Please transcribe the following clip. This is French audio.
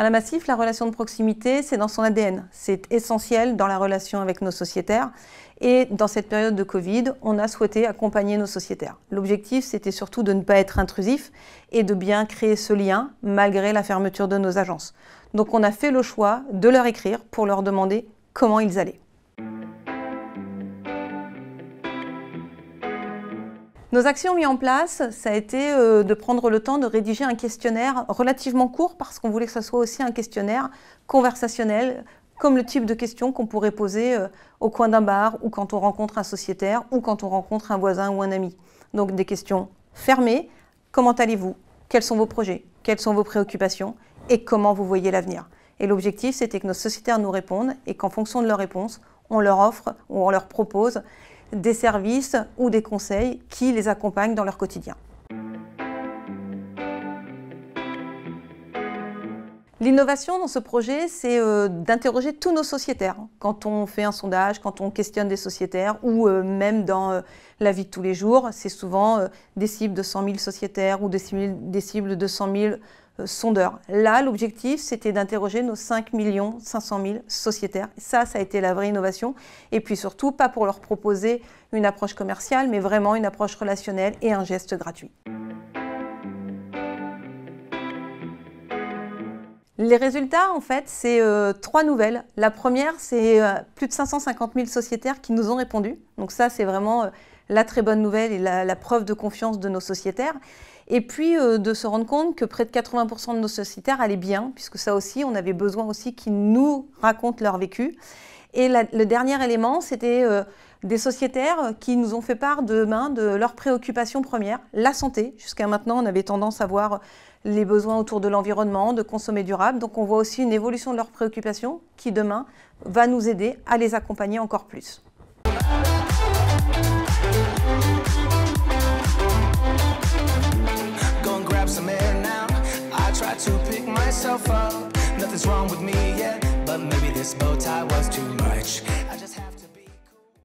Alain Massif, la relation de proximité, c'est dans son ADN. C'est essentiel dans la relation avec nos sociétaires. Et dans cette période de Covid, on a souhaité accompagner nos sociétaires. L'objectif, c'était surtout de ne pas être intrusif et de bien créer ce lien malgré la fermeture de nos agences. Donc on a fait le choix de leur écrire pour leur demander comment ils allaient. Nos actions mises en place, ça a été de prendre le temps de rédiger un questionnaire relativement court parce qu'on voulait que ce soit aussi un questionnaire conversationnel, comme le type de questions qu'on pourrait poser au coin d'un bar ou quand on rencontre un sociétaire ou quand on rencontre un voisin ou un ami. Donc des questions fermées. Comment allez-vous? Quels sont vos projets? Quelles sont vos préoccupations? Et comment vous voyez l'avenir? Et l'objectif, c'était que nos sociétaires nous répondent et qu'en fonction de leurs réponses, on leur offre ou on leur propose des services ou des conseils qui les accompagnent dans leur quotidien. L'innovation dans ce projet, c'est d'interroger tous nos sociétaires. Quand on fait un sondage, quand on questionne des sociétaires ou même dans la vie de tous les jours, c'est souvent des cibles de 100 000 sociétaires ou des cibles de 100 000 sondeurs. Là, l'objectif, c'était d'interroger nos 5 500 000 sociétaires. Ça a été la vraie innovation. Et puis surtout, pas pour leur proposer une approche commerciale, mais vraiment une approche relationnelle et un geste gratuit. Les résultats, en fait, c'est 3 nouvelles. La première, c'est plus de 550 000 sociétaires qui nous ont répondu. Donc ça, c'est vraiment la très bonne nouvelle et la preuve de confiance de nos sociétaires. Et puis de se rendre compte que près de 80% de nos sociétaires allaient bien, puisque ça aussi, on avait besoin aussi qu'ils nous racontent leur vécu. Et le dernier élément, c'était des sociétaires qui nous ont fait part de leur préoccupation première, la santé. Jusqu'à maintenant, on avait tendance à voir les besoins autour de l'environnement, de consommer durable. Donc on voit aussi une évolution de leurs préoccupations qui, demain, va nous aider à les accompagner encore plus. To pick myself up, nothing's wrong with me yet, but maybe this bow tie